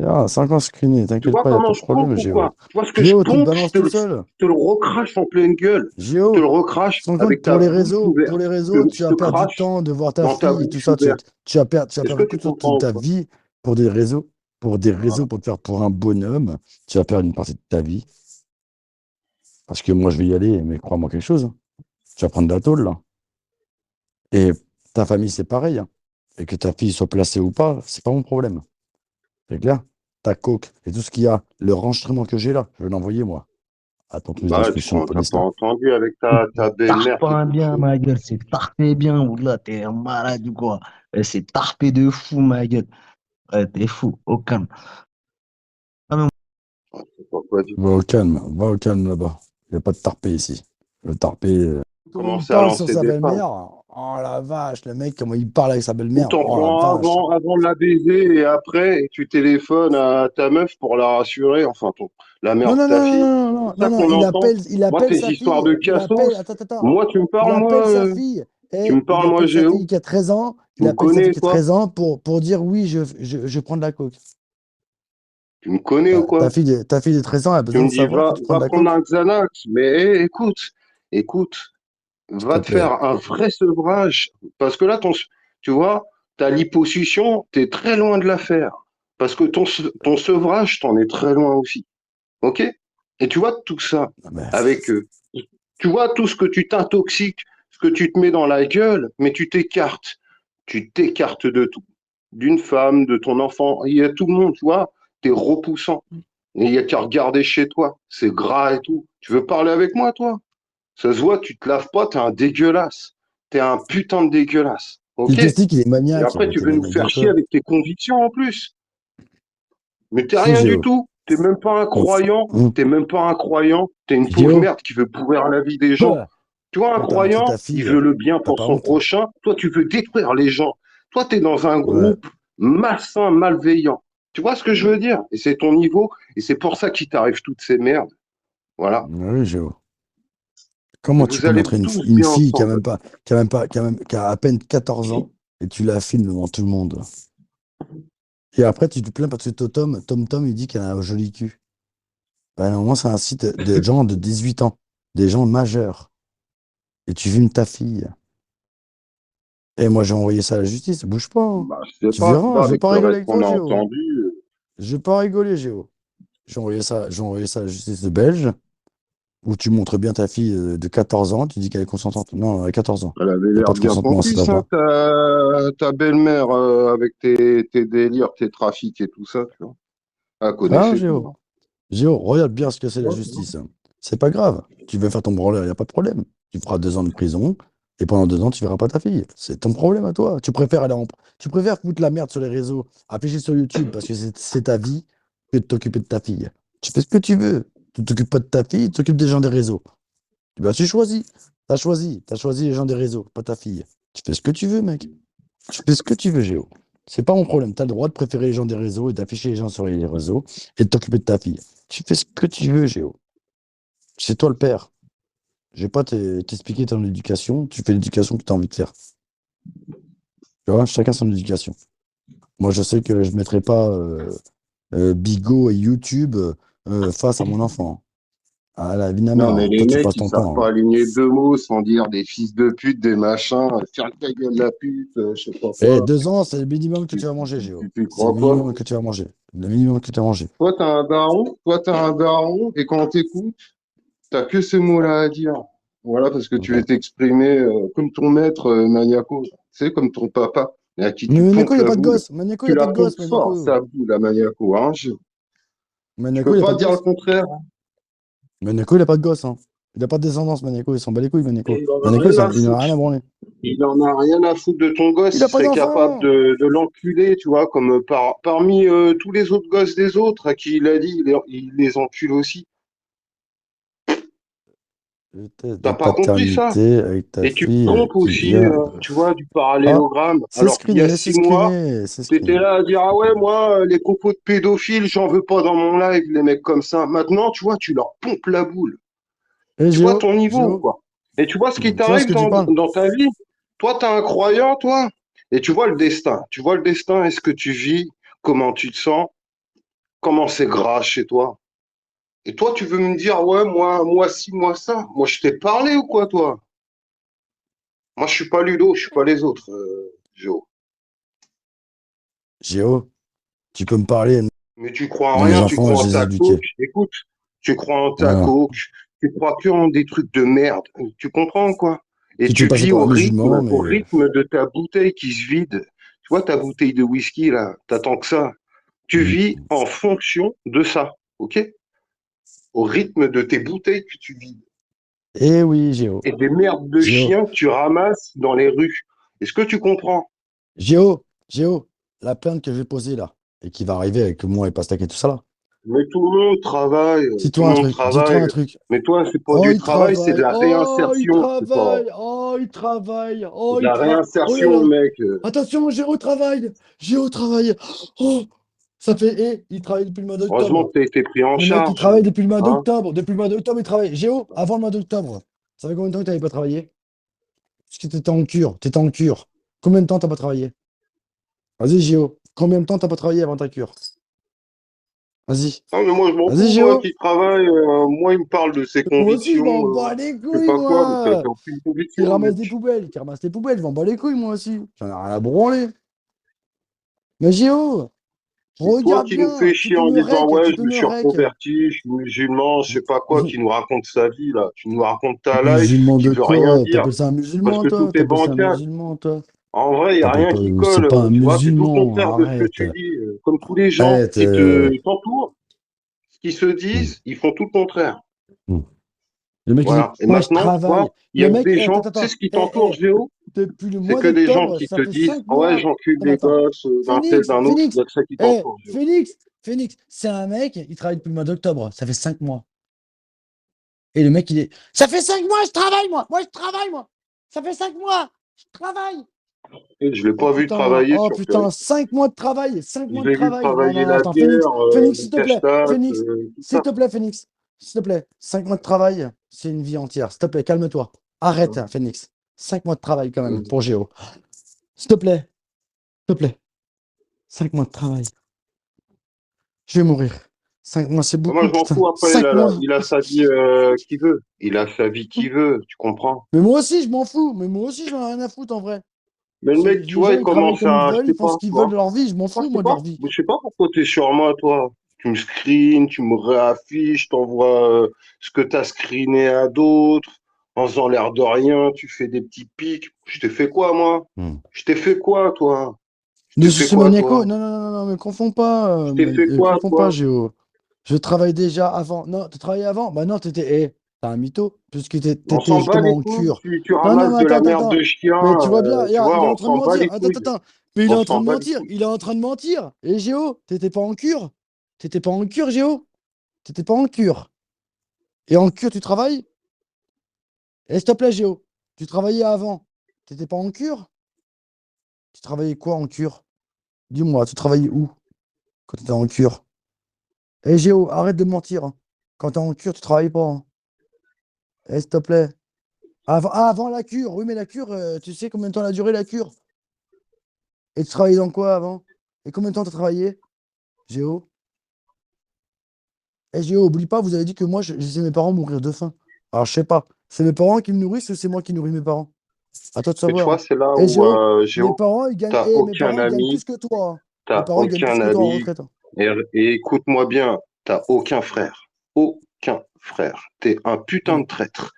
Ah, 50 screenés, Tu t'inquiète vois pas, y a pas comment de je pompe problème, ou Géo. quoi? Tu vois ce que je Géo, tu te pompe? balances tout seul. Je te le recrache en pleine gueule. Je te le Géo, recrache sans compte avec ta bouche pour ouverte. les réseaux, tu Je vas te perdre du crache temps de voir ta dans ta fille et tout bouche ça. ouverte. Tu vas Est-ce perdre que beaucoup tu de temps de comprends ou ta quoi? vie pour des réseaux, Voilà. pour te faire pour un bonhomme. Tu vas perdre une partie de ta vie. Parce que moi, je vais y aller, mais crois-moi quelque chose, hein. Tu vas prendre de la tôle, là. Et ta famille, c'est pareil, hein. Et que ta fille soit placée ou pas, c'est pas mon problème. C'est clair? Ta coke et tout ce qu'il y a, le renregistrement que j'ai là, je vais l'envoyer, moi, à ton truc Bah, d'instruction de t'as police, pas là. entendu avec ta belle-mère qui Tarpin était bien, ma gueule, c'est tarpé bien, ou là, t'es un malade ou quoi? C'est tarpé de fou, ma gueule. Ouais, t'es fou, au calme. Ah non, quoi. Va au calme là-bas. Il n'y a pas de tarpé ici. Le tarpé. Comment il Commencer à parle sur lancer sa des phrases. belle-mère? Oh la vache, le mec, comment il parle avec sa Ou belle-mère? t'en Oh la prends vache. avant de la baiser et après, et tu téléphones à ta meuf pour la rassurer, enfin, la mère Non, de non, ta non, fille. non, non, C'est non, non, ça non, qu'on entend. il Moi, appelle tes sa histoires fille. de Il appelle, cassos. attends, attends, attends. Moi, tu me Il parles, appelle moi, sa fille. tu Et me il parles, moi, appelle sa Géo. fille qui a 13 ans. Tu Il me appelle sa fille connais, qui a toi? 13 ans pour dire oui, je prends de la coke. Tu me connais ou quoi? Ta fille de 13 ans a Tu besoin me de dis, savoir que tu prends va de la prendre coke? un Xanax. Mais écoute, S'il te va te plaît. faire un vrai sevrage. Parce que là, tu vois, ta liposuction, t'es très loin de la faire. Parce que ton sevrage, t'en es très loin aussi. OK? Et tu vois tout ça Ah ben, avec eux. Tu vois tout ce que tu t'intoxiques, ce que tu te mets dans la gueule, mais tu t'écartes. Tu t'écartes de tout. D'une femme, de ton enfant. Il y a tout le monde, tu vois. T'es repoussant. Et il y a qu'à regarder chez toi. C'est gras et tout. Tu veux parler avec moi, toi? Ça se voit, tu te laves pas, t'es un dégueulasse. T'es un putain de dégueulasse. il OK? t'explique qu'il est Et maniaque. après, tu T'es veux nous maniaque de faire chier quoi? avec tes convictions en plus. Mais t'es Si, rien du Géo. tout. T'es même pas un croyant. T'es même pas un croyant. T'es une pauvre Géo, merde qui veut pourrir la vie des gens. toi, Tu vois, un t'as montré ta croyant, il fille. veut le bien T'as pour pas son honte? prochain. Toi, tu veux détruire les gens. Toi, t'es dans un Ouais. groupe malsain, malveillant. Tu vois ce que je veux dire? Et c'est ton niveau. Et c'est pour ça qu'il t'arrive toutes ces merdes. Voilà. Oui, Géo. Et Comment tu vous peux allez montrer tous une bien fille ensemble. qui a à peine 14 ans et tu la filmes devant tout le monde? Et après, tu te plains parce que Tom, il dit qu'elle a un joli cul. Ben, normalement, c'est un site de gens de 18 ans, des gens majeurs. Et tu filmes ta fille. Et moi, j'ai envoyé ça à la justice. Bouge pas, hein. Bah, je sais Tu pas, tu verras, vois, je vais avec pas le rigoler reste avec qu'on toi, a Géo. entendu, Je vais pas rigoler, Géo. J'ai envoyé ça à la justice belge, où tu montres bien ta fille de 14 ans, tu dis qu'elle est consentante. Non, elle a 14 ans. elle avait Il n'y a pas l'air de bien consentement, ça va complice, hein, pas. ta belle-mère, avec tes délires, tes trafics et tout ça, tu vois. Elle Hein, connaissait tout, Géo? hein. Géo, regarde bien ce que c'est la Ouais, justice, hein. C'est pas grave. Tu veux faire ton branleur, il n'y a pas de problème. Tu feras 2 ans de prison et pendant 2 ans, tu verras pas ta fille. C'est ton problème à toi. Tu préfères foutre la merde sur les réseaux, afficher sur YouTube parce que c'est ta vie que de t'occuper de ta fille. Tu fais ce que tu veux. Tu t'occupes pas de ta fille, tu t'occupes des gens des réseaux. Ben, tu choisis. T'as choisi. T'as choisi les gens des réseaux, pas ta fille. Tu fais ce que tu veux, mec. Tu fais ce que tu veux, Géo. C'est pas mon problème. Tu as le droit de préférer les gens des réseaux et d'afficher les gens sur les réseaux et de t'occuper de ta fille. Tu fais ce que tu veux, Géo. C'est toi le père. Je vais pas t'expliquer ton éducation. Tu fais l'éducation que tu as envie de faire. Tu vois, chacun son éducation. Moi, je sais que je ne mettrai pas Bigo et YouTube face à mon enfant. Ah, là, Non, évidemment, mais hein. les Toi, tu mecs, passes ils ton savent temps, pas hein. aligner deux mots sans dire des fils de pute, des machins, faire ta gueule la pute, je sais pas Et quoi. 2 ans, c'est le minimum que Tu, tu vas manger, Géo. tu C'est le crois pas? minimum que tu vas manger. Le minimum que tu vas manger. Toi, t'as un daron, et quand on t'écoute, t'as que ces mots-là à dire. Voilà, parce que tu Ouais. veux t'exprimer comme ton maître Maniaco, tu sais, comme ton papa, et à qui Mais tu Maniaco, pompes il n'y a la pas de boule. gosse. Maniaco, il n'y Tu a pas la de pompes gosse, fort, Maniaco. sa boule, la Maniaco, hein. Tu Maniaco, peux il n'a pas pas de dire le gosse. contraire. Maniaco, il n'a pas de gosse, hein. Il n'a pas de descendance, Maniaco. Il s'en bat les couilles, Et Maniaco. il en a Maniaco, rien à il n'en a foutre. rien à branler. Il en a rien à foutre de ton Il gosse, n'a il pas serait capable d'enfant. de l'enculer, tu vois, comme parmi tous les autres gosses des autres à qui il a dit, il les encule aussi. Le test de T'as pas compris ça? paternité avec ta Et tu te fille trompes qui aussi, vient. tu vois, du Ah, parallélogramme. c'est Alors qu'il y a screené, c'est 6 mois, screené, c'est t'étais screené. là à dire, ah ouais, moi, les propos de pédophiles, j'en veux pas dans mon live, les mecs comme ça. Maintenant, tu vois, tu leur pompes la boule. Et Tu vois Géo, ton niveau, Géo, quoi. Et tu vois ce qui tu vois ce t'arrive que tu parles? dans ta vie. Toi, t'es un croyant, toi. Et tu vois le destin. Tu vois le destin, est-ce que tu vis? Comment tu te sens? Comment c'est gras chez toi? Et toi, tu veux me dire, ouais, moi ci, moi ça. Moi, je t'ai parlé ou quoi, toi? Moi, je suis pas Ludo, je suis pas les autres, Joe. Géo, tu peux me parler. Mais tu crois en Moi, mes rien, tu enfants, crois je en les ai ta coke. éduqués. Écoute, tu crois en ta Voilà. coke, tu crois que en des trucs de merde. Tu comprends, quoi? Et Tu te fais tu passer vis pour un musulman, au mais rythme de ta bouteille qui se vide. Tu vois, ta bouteille de whisky, là, t'attends que ça. Tu mm. vis en fonction de ça, ok? Au rythme de tes bouteilles que tu vides. Eh oui, Géo. Et des merdes de Géo. chiens que tu ramasses dans les rues. Est-ce que tu comprends? Géo. Géo. La plainte que je vais poser là, et qui va arriver avec moi et Pastak et tout ça là. Mais tout le monde travaille, tout Dis-toi le un monde truc. Dis-toi travaille. un truc. Mais toi, c'est pas Oh, du il travail, c'est de travaille. la Oh, il réinsertion. C'est pas travaille. Oh, il travaille. c'est Oh, de il la travaille. Oh là réinsertion, là. mec. Attention, Géo travaille. Géo travaille. Oh, ça fait. Il travaille depuis le mois Heureusement d'octobre. que tu as été pris en Le mec, il charge. travaille depuis le mois Hein? d'octobre. Depuis le mois d'octobre, il travaille. Géo, avant le mois d'octobre. Ça fait combien de temps que tu n'avais pas travaillé? Parce que tu étais en cure. Tu étais en cure. Combien de temps tu n'as pas travaillé? Vas-y, Géo. Combien de temps tu n'as pas travaillé avant ta cure? Vas-y. Non, mais moi, je m'en Vas-y, fous, moi, Géo. qui travaille. Moi, il me parle de ses Moi aussi, je convictions. m'en bats les Je sais couilles, pas quoi, mais t'as moi. aucune Qui conviction, ramasse mec. des poubelles. Qui ramasse des poubelles, je m'en bats les couilles, moi aussi. J'en ai rien à branler. Mais Géo, C'est toi regarde qui nous fais bien. Tu chier peux en me disant, rec. ouais, Tu je peux me me suis rec. reconverti, je suis musulman, je sais pas quoi, qui nous raconte sa vie, là. Tu nous racontes ta life, Musulman qui de veut rien quoi? dire, T'appelles ça un parce musulman, que tout toi? est T'appelles ça un bancal. musulman, toi? En vrai, il n'y a T'appelles rien pas. qui C'est colle, pas un tu vois, c'est tout le musulman. contraire de ce que Arrête. tu dis. Comme tous les gens Arrête. qui t'entourent, ce qu'ils se Hmm. disent, ils font tout le contraire. Hmm. Le mec, il dit, Voilà. Et moi, je maintenant, travaille. toi, il y Le a que mec, des attends, gens, attends, tu sais attends. ce qui t'entoure, Géo? Depuis le C'est mois que des gens d'octobre, qui ça te fait disent, 5 ah ouais, mois. j'encule Attends, les attends. gosses d'un tel, Phoenix, d'un autre, il Phoenix, y a que ça qui t'entoure, Géo. Phoenix, c'est un mec, il travaille depuis le mois d'octobre. Ça fait 5 mois. Et le mec, il est. Ça fait 5 mois, je travaille, moi. Moi, je travaille, moi. Ça fait 5 mois. Je travaille. Et je l'ai pas vu travailler Oh sur putain, Terre. 5 mois de travail, 5 Je mois de l'ai vu travail. Non, travailler non, non, la attends, Phoenix, bière, Phoenix, les s'il te plaît, cache-tates, Phoenix, tout s'il ça. te plaît, Phoenix, s'il te plaît, 5 mois de travail, c'est une vie entière. S'il te plaît, calme-toi. Arrête, hein, Phoenix. 5 mois de travail quand même pour Géo. S'il te plaît, 5 mois de travail. Je vais mourir. 5 mois, c'est Moi, beaucoup, je m'en putain. fous après, 5 mois. il a sa vie qu'il veut. Il a sa vie qu'il veut, tu comprends? Mais moi aussi, je m'en fous. Mais moi aussi, j'en ai rien à foutre en vrai. Mais le mec, tu Les vois, gens, il ils travaillent commence comme ils à, je veulent, sais ils font pas, ce qu'ils veulent toi. de leur vie. Je m'en Moi, fous, moi, de leur vie. je sais pas pourquoi t'es sur moi, toi. Tu me screens, tu me réaffiches, t'envoies ce que t'as screené à d'autres, en faisant l'air de rien, tu fais des petits pics. Je t'ai fait quoi, moi? Hmm. Je t'ai fait quoi, toi? Je Ne t'ai fait c'est quoi, maniaco. toi? Non, non, non, non, non, mais confonds pas. Je t'ai fait quoi, Confonds pas, toi? Géo. Je travaille déjà avant. Non, tu travaillais avant? Bah non, t'étais. T'es un mytho, puisque On t'étais s'en bat justement les en couilles, cure. tu Non, non, ramasses mais de la attends, merde attends. de chien, Mais tu vois bien, tu vois, il est en on train de s'en bat mentir. les Attends, couilles. attends. Mais il est On en train s'en de bat les mentir. couilles. Il est en train de mentir. Et Géo, t'étais pas en cure? T'étais pas en cure, Géo? T'étais pas en cure. Et en cure, tu travailles? Et s'il te plaît, Géo, tu travaillais avant. T'étais pas en cure? Tu travaillais quoi en cure? Dis-moi, tu travaillais où quand t'étais en cure? Eh Géo, arrête de mentir, hein. Quand t'es en cure, tu travailles pas, hein. Eh, s'il te plaît. Avant la cure, oui, mais la cure, tu sais combien de temps elle a duré la cure? Et tu travaillais dans quoi avant? Et combien de temps t'as travaillé? Géo? Eh Géo, oublie pas, vous avez dit que moi, je laissais mes parents mourir de faim. Alors, je sais pas. C'est mes parents qui me nourrissent ou c'est moi qui nourris mes parents? À toi de Mais tu savoir, vois, hein. c'est là Eh où, Géo, Géo, mes parents, ils gagnent plus que toi, hein. Mes t'as parents, ils gagnent plus aucun que toi en ami, retraite, hein. et écoute-moi bien, t'as aucun frère. Aucun frère. T'es un putain Hmm. de traître.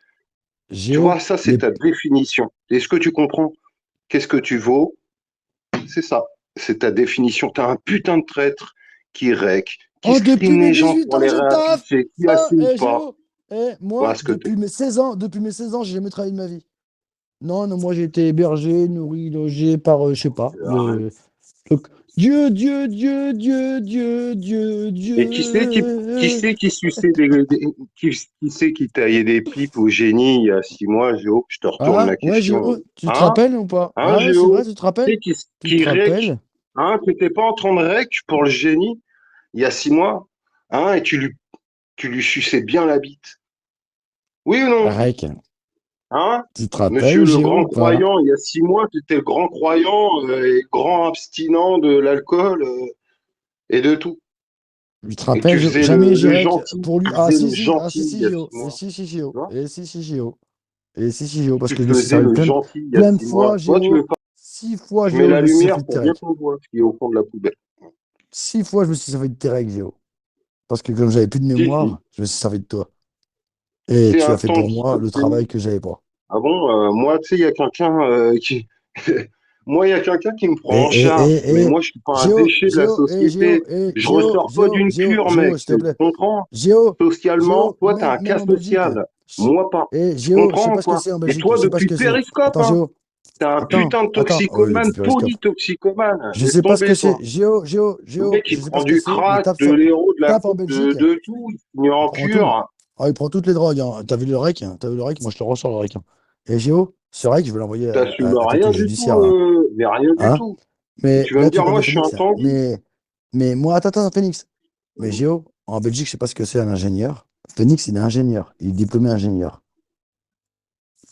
Tu vois, Géo, ça, c'est ta définition. Est-ce que tu comprends? Qu'est-ce que tu vaux? C'est ça. C'est ta définition. T'es un putain de traître qui rec, qui oh, depuis screen mes les gens 18 pour ans, les je taffe! réafficher, qui Ah, assume eh, pas. Géo! Eh, Voilà moi, ce que t'es. depuis mes 16 ans, j'ai jamais travaillé de ma vie. Non, non, moi, j'ai été hébergé, nourri, logé par, je sais pas, le- Dieu, Dieu, Dieu, Dieu, Dieu, Dieu, Et qui Dieu. c'est qui suçait qui c'est qui taillait des pipes au génie il y a 6 mois, Géo? Je te retourne Ah, la ouais, question. Géo, tu te Hein? rappelles ou pas? Hein, Ah ouais, c'est vrai, Géo? tu te Tu rappelles? sais Tu qui te rec? rappelles? Hein? Tu n'étais pas en train de rec pour le génie il y a 6 mois? Hein? Et tu lui suçais bien la bite. Oui ou non? Rec, Hein? tu te rappelles, Monsieur le Géo, grand ou pas? croyant, il y a 6 mois, tu étais le grand croyant et grand abstinent de l'alcool et de tout. Tu te Et rappelles, tu faisais jamais le j'ai rec gentil, pour lui. tu Ah, faisais si, le si, gentil il y a six mois. Tu vois? Et si, Géo. Et si, Géo, parce Tu que je me suis faisais servi le gentil il y a plein de six fois, mois. Toi, tu veux Géo. pas. 6 fois, Tu mets Géo, je la me suis lumière servi de tes pour bien recs. qu'on voit ce qui est au fond de la poubelle. 6 fois, je me suis servi de tes recs, Géo. Parce que comme j'avais plus de Si, si, mémoire, je me suis servi de toi. Et t'es tu un as fait pour tanky, moi le travail que j'avais pas. Ah bon, moi, tu sais, il y a quelqu'un qui... Moi, il y a quelqu'un qui me prend en charge. Mais moi, je suis pas un déchet de la société. Je ressors pas d'une cure, Géo, mec. s'il te Tu plaît. comprends? Géo, Socialement, toi, t'as un cas même en Belgique. social. Moi, pas. Tu Géo, je sais comprends, pas ce que quoi? c'est en Et Belgique. toi, Je sais pas ce depuis que c'est. Périscope, Attends, hein? Géo. T'es un putain de Oui, depuis toxicomane, Periscope. polytoxicomane. Je Laisse sais pas ce que tomber, c'est. toi. Le Géo, mec, je il sais pas prend ce que du c'est, mais crack, de l'héros, de la tape en coke, Belgique. de tout. Il finit Il en prend tout. cure. Ah, il prend toutes les drogues, hein. T'as vu le rec? Hein. T'as vu le rec? Moi, je te ressors le rec. Hein. Et Géo, ce rec, je vais l'envoyer T'assumes à rien côté du judiciaire, tout, là. mais rien du Hein? tout. Et Mais tu vas me là, tu dire, parles moi, de je suis un Phoenix. Tanguy. Mais moi, attends, Phoenix. Mais Géo, en Belgique, je sais pas ce que c'est un ingénieur. Phoenix, il est ingénieur. Il est diplômé ingénieur.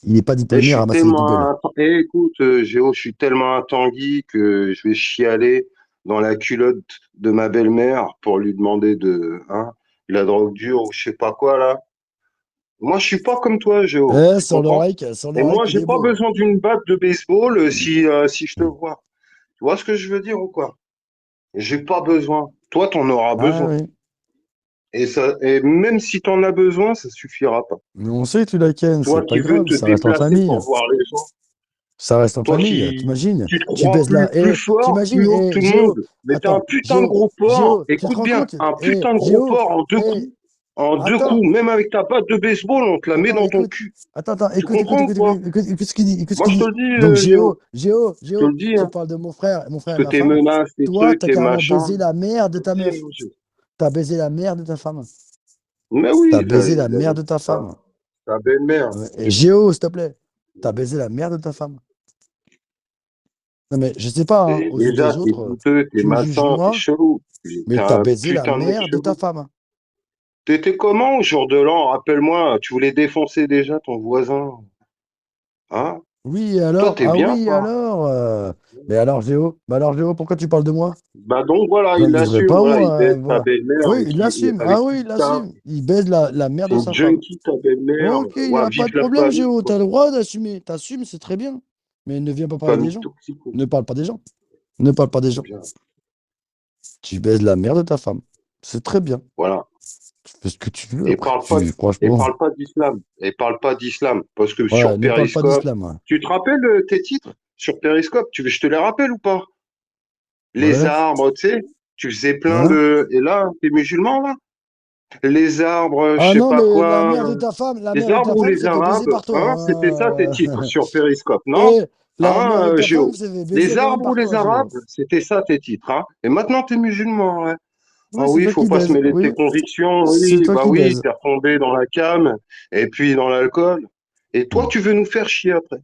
Il n'est pas Et je diplômé à suis ramasser des tellement poubelles. écoute, Géo, je suis tellement un Tanguy que je vais chialer dans la culotte de ma belle-mère pour lui demander de la drogue dure ou je sais pas quoi, là. Moi, je suis pas comme toi, Géo. Eh, Tu comprends? sur le Et rec, moi, il j'ai est pas beau. besoin d'une batte de baseball si je te vois. Tu vois ce que je veux dire ou quoi? J'ai pas besoin. Toi, t'en auras Ah besoin. oui. Et même si t'en as besoin, ça suffira pas. Mais on sait que tu la ken, c'est Toi pas qui veux grave, te ça reste en déplacer famille. pour voir les gens. Ça reste en Toi famille, qui t'imagines? tu te Tu crois baises là. plus Et fort, t'imagines, plus haut que tout le monde. Mais t'es un putain de gros porc. Tu te Écoute rends bien, compte? un putain de gros porc en deux coups. En deux Attends, coups, même avec ta batte de baseball, on te la met attends, dans ton écoute. cul. Tu comprends ou quoi? Écoute ce qu'il dit, écoute ce Moi, qu'il je te dit. le dis, Donc, Géo. Je te Géo, le dis, tu hein. parles de mon frère Parce et que ma tes femme. menaces, tes Toi, trucs, t'as tes carrément machins. baisé la mère de Je te ta le meuf. dis, Géo. T'as baisé la mère de ta femme. Mais T'as oui, baisé la mère de ta ta, femme. ta belle-mère. Ouais. Et Géo, s'il te plaît, t'as baisé la mère de ta femme. Non, mais je sais pas, hein, aux yeux Déjà, des t'es autres, douteux, t'es tu me juges malsain, t'es moi, chelou. mais T'es t'as un baisé la putain de mec mère de ta chelou. femme. T'étais comment au jour de l'an? Rappelle-moi, tu voulais défoncer déjà ton voisin. Hein? Oui, Toi, alors? t'es Ah bien, oui, toi. alors? Mais alors, Géo? Pourquoi tu parles de moi? Bah donc voilà, il J'abuserai l'assume, pas, voilà, il moi. baise ta Voilà. belle-mère Oui, il l'assume. Ah avec qui oui, il il tape. l'assume. Il baise la mère C'est de une sa femme. junkie, ta belle-mère. Ok, il n'y Ouais, a pas vive de la problème, famille, Géo. Tu quoi. as le droit d'assumer. T'assumes, c'est très bien. Mais ne viens pas parler des Famille gens. toxico. Ne parle pas des gens. Ne parle pas des C'est gens. bien. Tu baises la mère de ta femme. C'est très bien. Voilà. Tu fais ce que tu veux Et après. parle pas, et Franchement. parle pas d'islam. Et parle pas d'islam. Parce que Ouais, sur ne parle pas Periscope, d'islam. Ouais. tu te rappelles tes titres sur Periscope? Tu veux, je te les rappelle ou pas? Les Ouais. arbres, tu sais, tu faisais plein Hein? de. Et là, t'es musulman, là? Les arbres, je Ah sais non, pas mais quoi. la Les mère de arbres ta ou femme les s'est fait baiser arabes, par toi. hein? C'était ça tes Hein. titres sur Periscope, non? Et la mère de Hein, ta femme Géo? s'est fait baiser Les également arbres ou par les toi, arabes, Géo. c'était ça tes titres, hein? Et maintenant t'es musulman, ouais. Oui, Ah c'est oui, il toi faut qui pas se baise. mêler de tes Oui, convictions, c'est oui, toi bah qui oui, baise. t'es retombé dans la came, et puis dans l'alcool. Et toi, Hmm. tu veux nous faire chier après.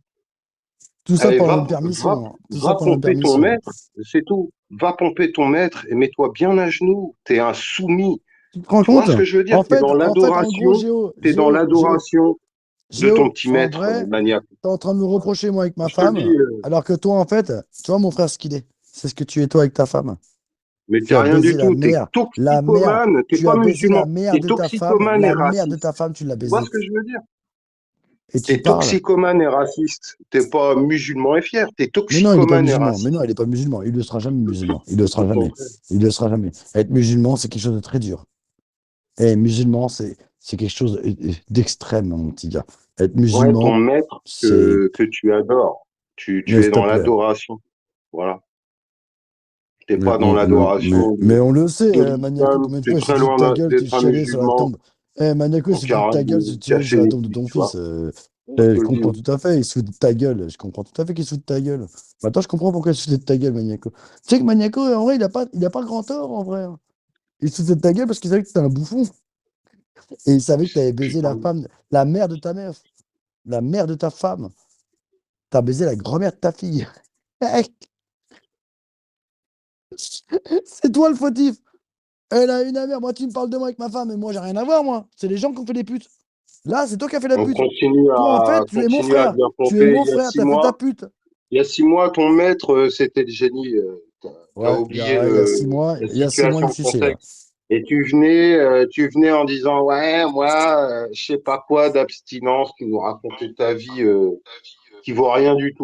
Tout ça Allez, pendant une va, permission. Hein. Tout ça va pendant une pomper ton permission. maître, c'est tout. Va pomper ton maître et mets-toi bien à genoux. T'es un soumis. Tu te rends Tu vois compte? ce que je veux dire? En gros, T'es dans l'adoration de ton petit En maître vrai, maniaque. t'es en train de me reprocher, moi, avec ma Je te le dis, femme, alors que toi, en fait, tu vois, mon frère, ce qu'il est. C'est ce que tu es, toi, avec ta femme. mais t'es Tu as rien baisé du tout. T'es la mère, toxicomane. T'es tu pas as baisé la musulman. mère T'es de ta femme, toxicomane et la mère de raciste. ta femme, tu l'as Tu vois baisée. ce que je veux dire? Et tu T'es parles. toxicomane et raciste. T'es pas musulman et fier. T'es Mais non, il n'est pas toxicomane et musulman. Mais raciste. non, il n'est pas musulman. Il ne le sera jamais musulman. Il ne le Au sera jamais. contraire. Il ne le sera jamais. Être musulman, c'est quelque chose de très dur. Et musulman, c'est quelque chose d'extrême, mon petit gars. Être Ouais, ton musulman, maître c'est. que tu adores. Mais Tu es s'il te dans plaît. l'adoration. Voilà. T'es pas dans l'adoration Mais on le sait, de Maniaco, l'islam. combien de T'es fois il s'est très foutu de ta loin gueule, tu d'être un chialais sur la musulman. tombe. Maniaco, il Donc s'est foutu de ta arrête gueule, de tu chialais cacher sur la les tombe de titres, ton tu vois. fils. Je te Je le dis. comprends tout à fait, il se fout de ta gueule. Je comprends tout à fait qu'il se fout de ta gueule. Maintenant, je comprends pourquoi il se foutait de ta gueule, Maniaco. Tu sais que Maniaco, en vrai, il a pas grand tort, en vrai. Hein. Il se foutait de ta gueule parce qu'il savait que t'étais un bouffon. Et il savait que t'avais baisé la Putain. femme, la mère de ta meuf, la mère de ta femme. T'as baisé la grand-mère de ta fille. C'est toi le fautif. Elle a une mère. Moi, tu me parles de moi avec ma femme, mais moi, j'ai rien à voir, moi. C'est les gens qui ont fait des putes. Là, c'est toi qui as fait la On pute. Toi, en fait, tu es mon continue à frère. bien Tu es pomper. mon frère, t'as fait ta pute. Il y a 6 mois, ton maître, c'était le génie. T'as Ouais, oublié la il y a 6 mois, il me situation, le suçait, là. contexte. Et tu venais en disant, ouais, moi, je sais pas quoi d'abstinence, tu nous racontais ta vie qui vaut rien du tout.